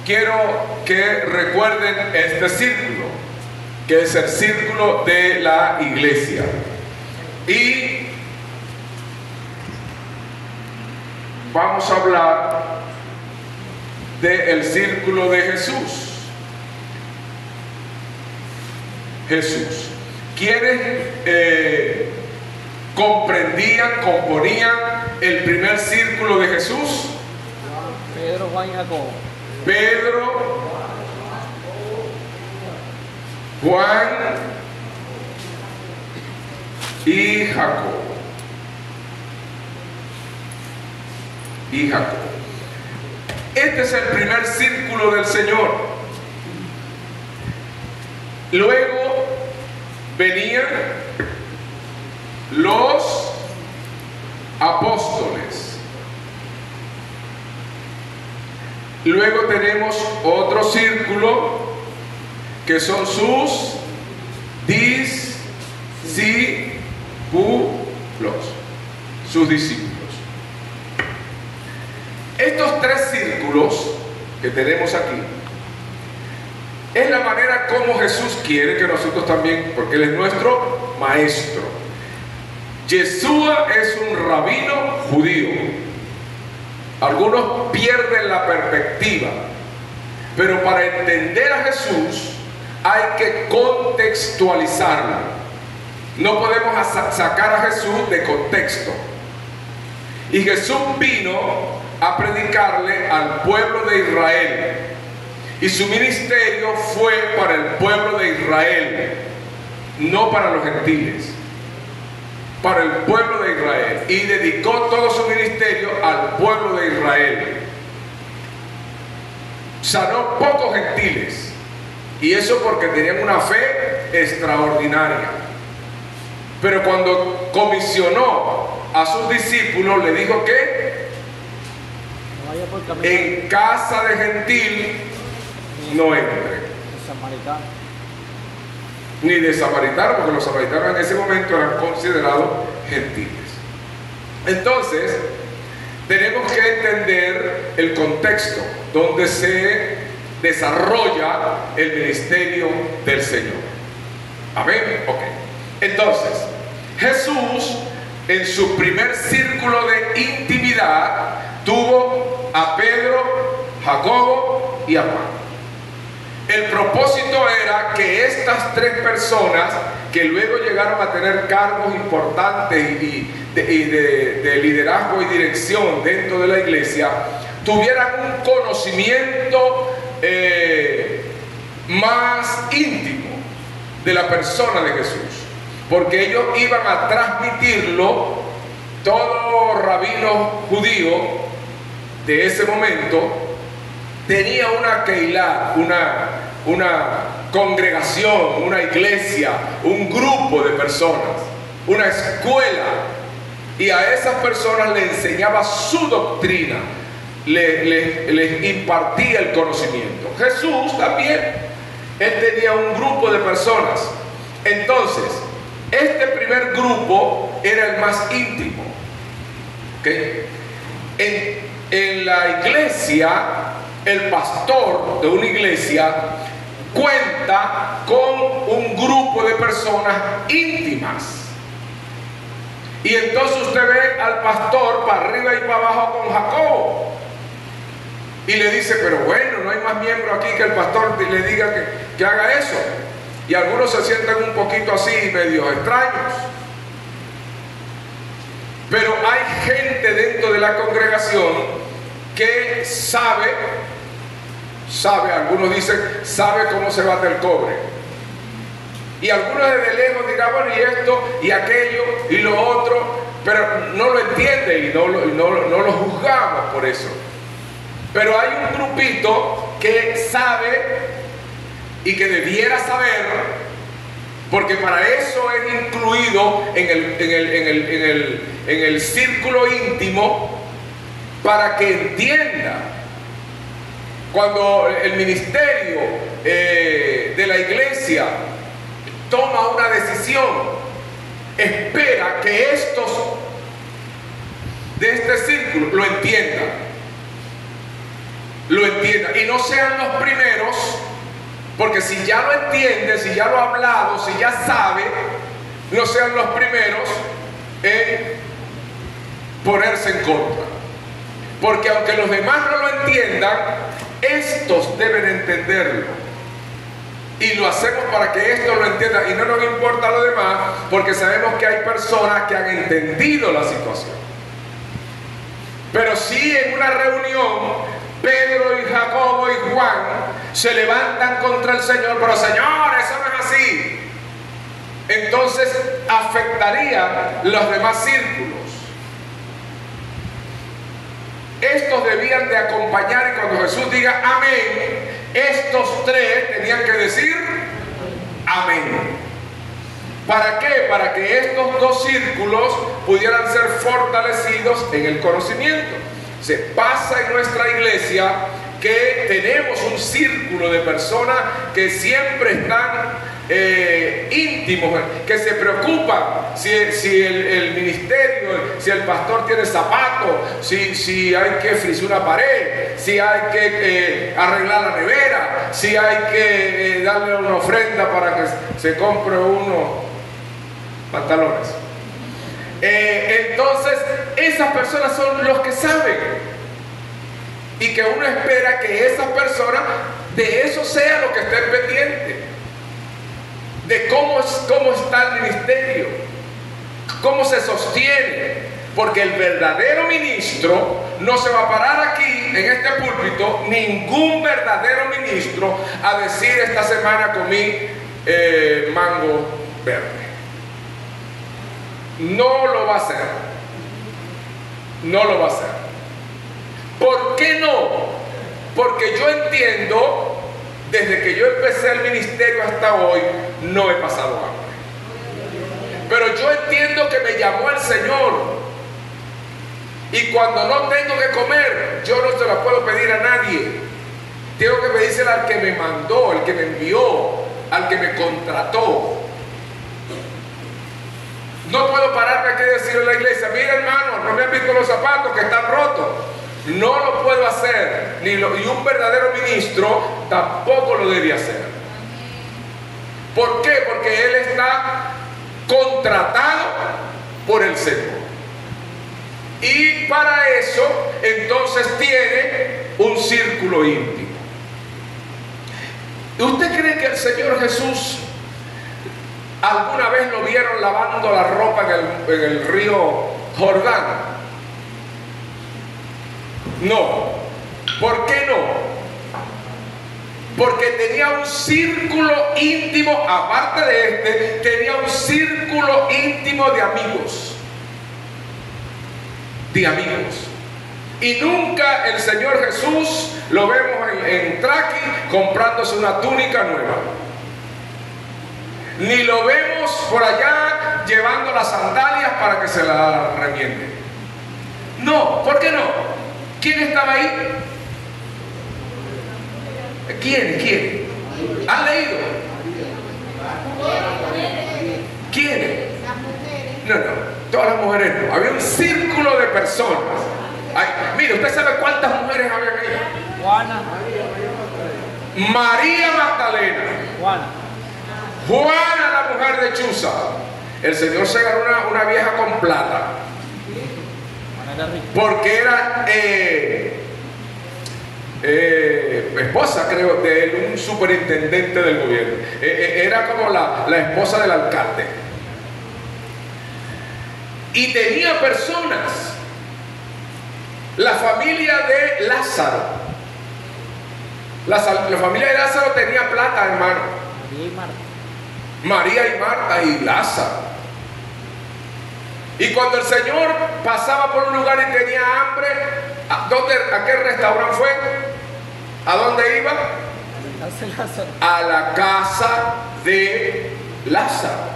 quiero que recuerden este círculo, que es el círculo de la iglesia. Y vamos a hablar del círculo de Jesús. Jesús. ¿Quiénes componían el primer círculo de Jesús? Pedro, Juan y Jacobo. Pedro, Juan y Jacobo. Este es el primer círculo del Señor. Luego venían los apóstoles. Luego tenemos otro círculo que son sus discípulos, sus discípulos. Estos tres círculos que tenemos aquí es la manera como Jesús quiere que nosotros también, porque Él es nuestro maestro. Yeshua es un rabino judío. Algunos pierden la perspectiva, pero para entender a Jesús hay que contextualizarlo. No podemos sacar a Jesús de contexto. Y Jesús vino a predicarle al pueblo de Israel. Y su ministerio fue para el pueblo de Israel, no para los gentiles, para el pueblo de Israel. Y dedicó todo su ministerio al pueblo de Israel. Sanó pocos gentiles, y eso porque tenían una fe extraordinaria. Pero cuando comisionó a sus discípulos, le dijo que en casa de gentil no entre. Ni de samaritano, porque los samaritanos en ese momento eran considerados gentiles. Entonces, tenemos que entender el contexto donde se desarrolla el ministerio del Señor. Amén. Ok. Entonces, Jesús en su primer círculo de intimidad tuvo a Pedro, Jacobo y a Juan. El propósito era que estas tres personas, que luego llegaron a tener cargos importantes y de liderazgo y dirección dentro de la iglesia, tuvieran un conocimiento más íntimo de la persona de Jesús, porque ellos iban a transmitirlo. Todo rabino judío de ese momento tenía una keilá, una congregación, una iglesia, un grupo de personas, una escuela, y a esas personas le enseñaba su doctrina, les impartía el conocimiento. Jesús también, él tenía un grupo de personas. Entonces, este primer grupo era el más íntimo. ¿Okay? En la iglesia, el pastor de una iglesia cuenta con un grupo de personas íntimas. Y entonces usted ve al pastor para arriba y para abajo con Jacobo. Y le dice, pero bueno, no hay más miembro aquí que el pastor le diga que haga eso. Y algunos se sienten un poquito así, medio extraños. Pero hay gente dentro de la congregación que sabe, algunos dicen, sabe cómo se bate el cobre. Y algunos desde lejos dirán, bueno, y esto, y aquello, y lo otro, pero no lo entienden y no lo juzgamos por eso. Pero hay un grupito que sabe y que debiera saber, porque para eso es incluido en el círculo íntimo, para que entienda. Cuando el ministerio de la iglesia toma una decisión, espera que estos de este círculo lo entiendan. entienda. Y no sean los primeros, porque si ya lo entiende, si ya lo ha hablado, si ya sabe, no sean los primeros en ponerse en contra. Porque aunque los demás no lo entiendan, estos deben entenderlo. Y lo hacemos para que esto lo entienda, y no nos importa lo demás, porque sabemos que hay personas que han entendido la situación. Pero si en una reunión Pedro y Jacobo y Juan se levantan contra el Señor, pero Señor, eso no es así, entonces afectaría los demás círculos. Estos debían de acompañar, y cuando Jesús diga amén, estos tres tenían que decir amén. ¿Para qué? Para que estos dos círculos pudieran ser fortalecidos en el conocimiento. Se pasa en nuestra iglesia que tenemos un círculo de personas que siempre están íntimos, que se preocupan si el ministerio, si el pastor tiene zapatos, si hay que frisar una pared, si hay que arreglar la nevera, si hay que darle una ofrenda para que se compre unos pantalones. Entonces esas personas son los que saben, y que uno espera que esas personas de eso sea lo que estén pendientes, de cómo está el ministerio, cómo se sostiene, porque el verdadero ministro no se va a parar aquí en este púlpito, ningún verdadero ministro, a decir esta semana comí mango verde. No lo va a hacer, no lo va a hacer. ¿Por qué no? Porque yo entiendo, desde que yo empecé el ministerio hasta hoy, no he pasado hambre. Pero yo entiendo que me llamó el Señor. Y cuando no tengo que comer, yo no se la puedo pedir a nadie. Tengo que pedírsela al que me mandó, al que me envió, al que me contrató. No puedo pararme aquí y decirle a la iglesia: mira, hermano, no me han visto los zapatos que están rotos. No lo puedo hacer, y un verdadero ministro tampoco lo debe hacer. ¿Por qué? Porque él está contratado por el Señor. Y para eso, entonces tiene un círculo íntimo. ¿Usted cree que el Señor Jesús alguna vez lo vieron lavando la ropa en el río Jordán? No. ¿Por qué no? Porque tenía un círculo íntimo, aparte de este, tenía un círculo íntimo de amigos. De amigos. Y nunca el Señor Jesús lo vemos en Traqui comprándose una túnica nueva. Ni lo vemos por allá llevando las sandalias para que se la remiende. No, ¿por qué no? ¿Quién estaba ahí? ¿Quién? ¿Han leído? ¿Quiénes? No, todas las mujeres no. Había un círculo de personas. Ay, mire, ¿usted sabe cuántas mujeres había ahí? Juana. María Magdalena. Juana, la mujer de Chuza. El Señor se ganó una vieja con plata, porque era esposa, creo, de un superintendente del gobierno. Era como la esposa del alcalde. Y tenía personas. La familia de Lázaro. La familia de Lázaro tenía plata, hermano. María y Marta y Lázaro. Y cuando el Señor pasaba por un lugar y tenía hambre, ¿a qué restaurante fue? ¿A dónde iba? A la casa de Lázaro.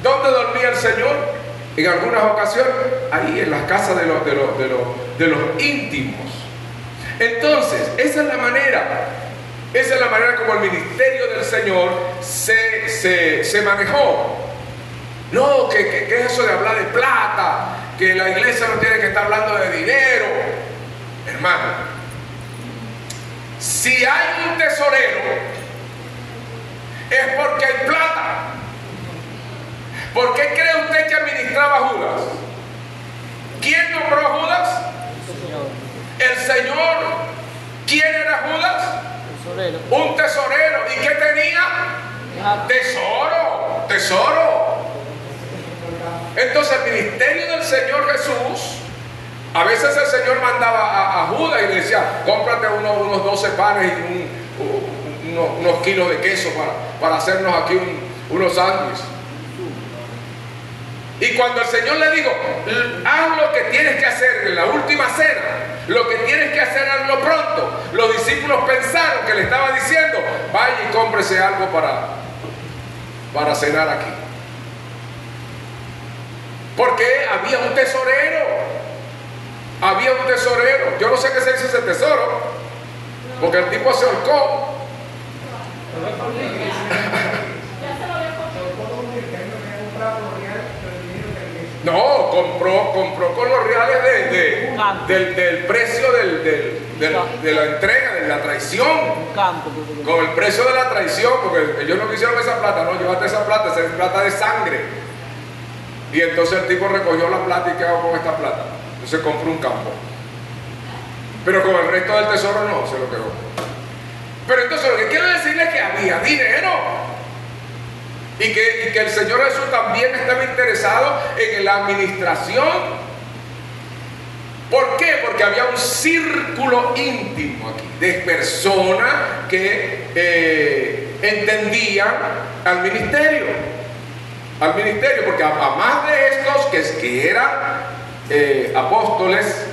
¿Dónde dormía el Señor? En algunas ocasiones, ahí en las casas de los íntimos. Entonces, esa es la manera como el ministerio del Señor se manejó. No, que es eso de hablar de plata, que la iglesia no tiene que estar hablando de dinero. Hermano, Si hay un tesorero, es porque hay plata. ¿Por qué cree usted que administraba Judas? ¿Quién nombró a Judas? El Señor. ¿Quién era Judas? Tesorero. Un tesorero. ¿Y qué tenía? Tesoro. Tesoro. Entonces el ministerio del Señor Jesús, a veces el Señor mandaba a Judas y le decía, cómprate unos 12 panes y unos kilos de queso para hacernos aquí unos sándwiches. Y cuando el Señor le dijo, haz lo que tienes que hacer en la última cena, lo que tienes que hacer hazlo pronto, los discípulos pensaron que le estaba diciendo, vaya y cómprese algo para cenar aquí. Porque había un tesorero. Había un tesorero. Yo no sé qué se hizo ese tesoro, porque el tipo se ahorcó. No, compró con los reales del precio de la entrega, de la traición. Con el precio de la traición, porque ellos no quisieron esa plata, no, llévate esa plata, esa es plata de sangre. Y entonces el tipo recogió la plata y ¿qué hago con esta plata? Entonces compró un campo. Pero con el resto del tesoro no, se lo quedó. Pero entonces lo que quiero decirles es que había dinero. Y que el Señor Jesús también estaba interesado en la administración. ¿Por qué? Porque había un círculo íntimo aquí de personas que entendían al ministerio. Al ministerio, porque a más de estos que eran apóstoles,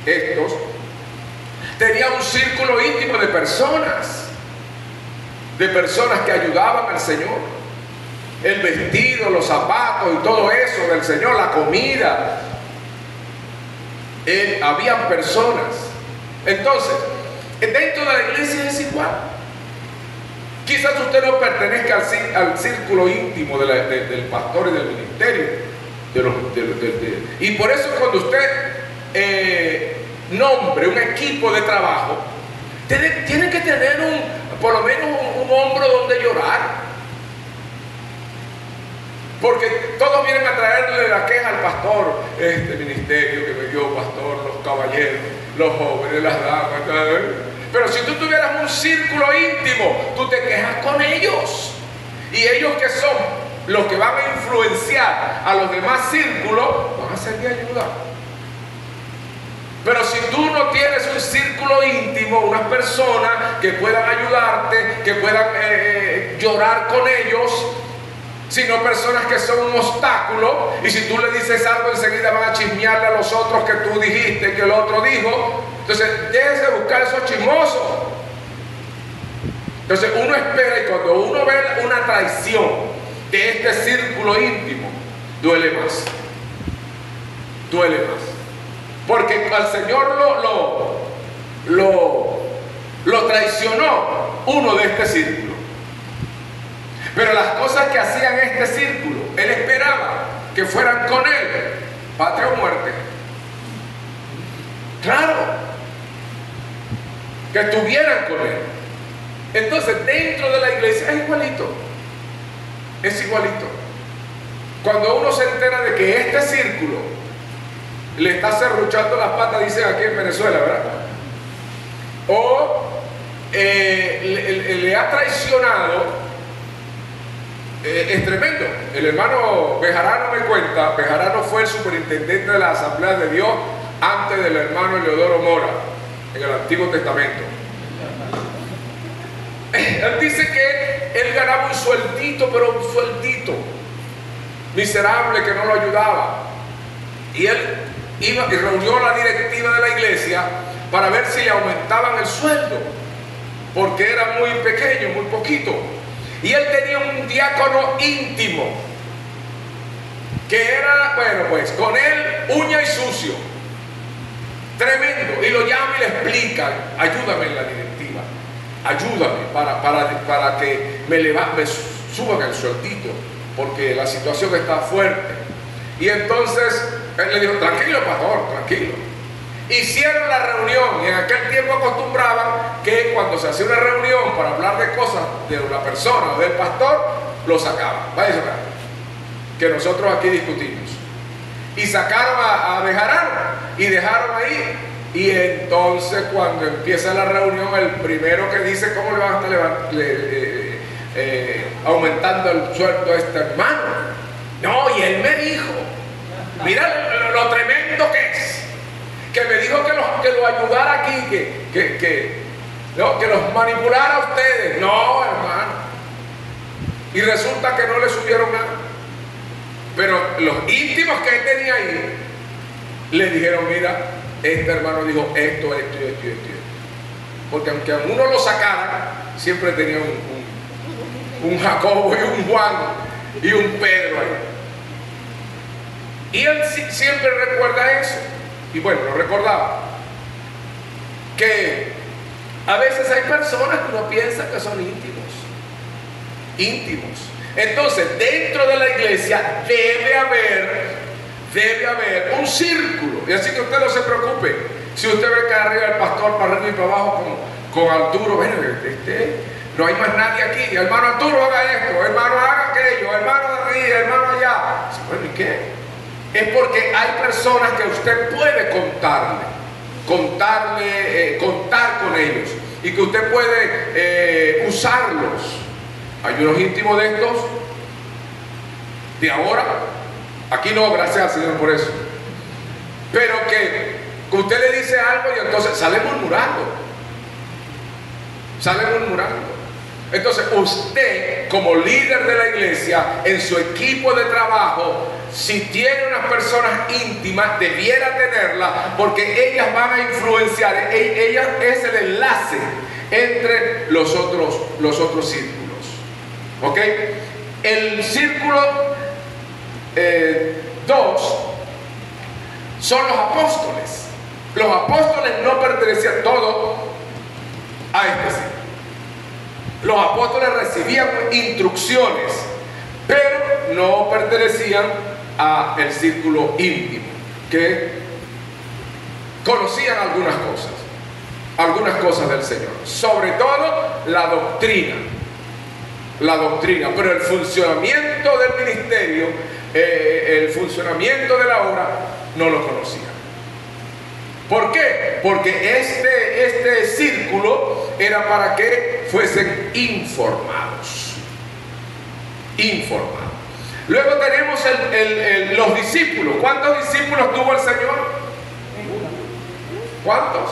estos tenía un círculo íntimo de personas que ayudaban al Señor. El vestido, los zapatos y todo eso del Señor, la comida. Habían personas. Entonces, dentro de la iglesia es igual. Quizás usted no pertenezca al círculo íntimo del pastor y del ministerio. Y por eso cuando usted nombre un equipo de trabajo, tiene que tener por lo menos un hombro donde llorar. Porque todos vienen a traerle la queja al pastor, este ministerio que me dio pastor, los caballeros, los jóvenes, las damas, pero si tú tuvieras un círculo íntimo, tú te quejas con ellos. Y ellos que son los que van a influenciar a los demás círculos, van a ser de ayuda. Pero si tú no tienes un círculo íntimo, unas personas que puedan ayudarte, que puedan llorar con ellos, sino personas que son un obstáculo, y si tú le dices algo enseguida van a chismearle a los otros que tú dijiste, que el otro dijo. Entonces déjese de buscar esos chismosos. Entonces uno espera, y cuando uno ve una traición de este círculo íntimo, duele más. Duele más. Porque al Señor lo traicionó uno de este círculo. Pero las cosas que hacían este círculo, él esperaba que fueran con él, patria o muerte. Claro, que estuvieran con él. Entonces, dentro de la iglesia es igualito. Es igualito. Cuando uno se entera de que este círculo le está serruchando las patas, dicen aquí en Venezuela, ¿verdad? O le ha traicionado. Es tremendo. El hermano Bejarano me cuenta, Bejarano fue el superintendente de la Asamblea de Dios antes del hermano Eleodoro Mora en el Antiguo Testamento. Él dice que él ganaba un sueldito, pero un sueldito miserable que no lo ayudaba. Y él iba y reunió a la directiva de la iglesia para ver si le aumentaban el sueldo, porque era muy pequeño, muy poquito. Y él tenía un diácono íntimo que era, bueno, pues con él uña y sucio, tremendo, y lo llama y le explica: ayúdame en la directiva, ayúdame para que me suban el sueldito, porque la situación está fuerte. Y entonces él le dijo: tranquilo, pastor, tranquilo. Hicieron la reunión, y en aquel tiempo acostumbraban que cuando se hacía una reunión para hablar de cosas de la persona o del pastor, lo sacaban. Vaya a sacar, que nosotros aquí discutimos. Y sacaron a Bejarano y dejaron ahí. Y entonces cuando empieza la reunión, el primero que dice cómo le van a estar aumentando el sueldo a este hermano. No, y él me dijo, mira lo tremendo que es, que me dijo que lo ayudara aquí, que los manipulara a ustedes. No, hermano. Y resulta que no le subieron nada. Pero los íntimos que él tenía ahí le dijeron, mira, este hermano dijo esto. Porque aunque a uno lo sacaran, siempre tenía un Jacobo y un Juan y un Pedro ahí. Y él siempre recuerda eso. Y bueno, lo recordaba. Que a veces hay personas que uno piensa que son íntimos. Entonces, dentro de la iglesia debe haber un círculo. Y así que usted no se preocupe. Si usted ve que arriba el pastor para arriba y para abajo con Arturo, bueno, no hay más nadie aquí. Hermano Arturo, haga esto, hermano, haga aquello, hermano de arriba, hermano allá. Bueno, ¿y qué? Es porque hay personas que usted puede contar con ellos y que usted puede usarlos. Hay unos íntimos de estos de ahora, aquí no, gracias al Señor por eso, pero que usted le dice algo y entonces sale murmurando. Entonces usted, como líder de la iglesia, en su equipo de trabajo, si tiene unas personas íntimas, debiera tenerlas, porque ellas van a influenciar, ellas es el enlace entre los otros círculos. ¿Ok? El círculo 2 son los apóstoles. Los apóstoles no pertenecían todos a este círculo. Los apóstoles recibían instrucciones, pero no pertenecían al círculo íntimo, que conocían algunas cosas del Señor, sobre todo la doctrina, pero el funcionamiento del ministerio, el funcionamiento de la obra, no lo conocían. ¿Por qué? Porque este círculo era para que fuesen informados. Luego tenemos los discípulos. ¿Cuántos discípulos tuvo el Señor? ¿Cuántos?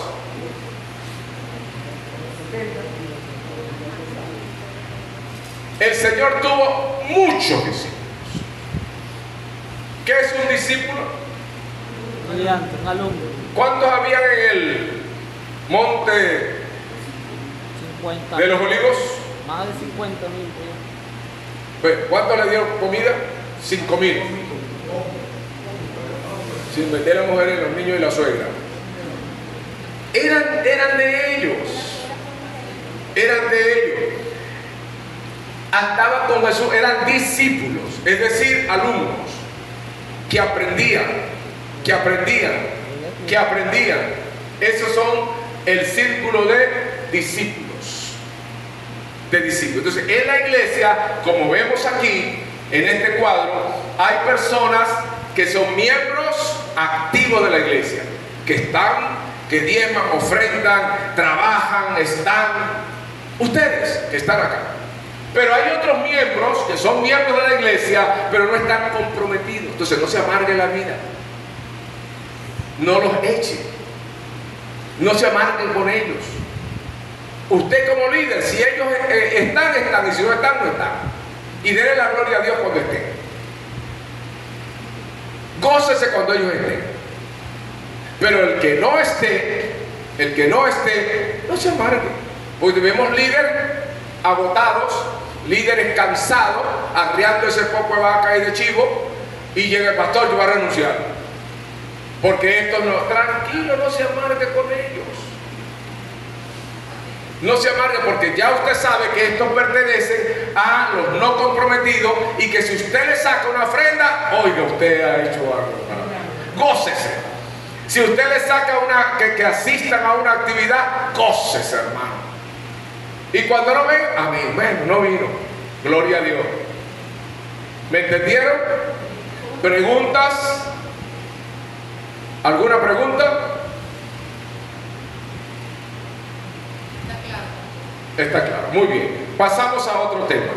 El Señor tuvo muchos discípulos. ¿Qué es un discípulo? Un alumno. ¿Cuántos habían en el monte 50. de los Olivos? Más de 50.000. Pues, ¿cuántos le dieron comida? 5.000. Sin meter a las mujeres, los niños y la suegra. Eran de ellos. Andaban con Jesús, eran discípulos, es decir, alumnos que aprendían. Esos son el círculo de discípulos. Entonces, en la iglesia, como vemos aquí, en este cuadro, hay personas que son miembros activos de la iglesia, que diezman, ofrendan, trabajan, están. Ustedes que están acá. Pero hay otros miembros que son miembros de la iglesia, pero no están comprometidos. Entonces, no se amargue la vida. No los eche. No se amarguen con ellos. Usted como líder, si ellos están, y si no están, no están. Y denle la gloria a Dios cuando estén. Gócese cuando ellos estén. Pero el que no esté, no se amargue. Porque vemos líderes agotados, líderes cansados, arriando ese poco de vaca y de chivo, y llega el pastor, yo voy a renunciar. Porque esto no, tranquilo, no se amargue con ellos. No se amargue, porque ya usted sabe que estos pertenecen a los no comprometidos y que si usted le saca una ofrenda, oiga, usted ha hecho algo. Gócese. Si usted le saca que asistan a una actividad, gócese, hermano. Y cuando no ven, amén, bueno, no vino. Gloria a Dios. ¿Me entendieron? ¿Preguntas? ¿Alguna pregunta? Está claro. Está claro, muy bien. Pasamos a otro tema.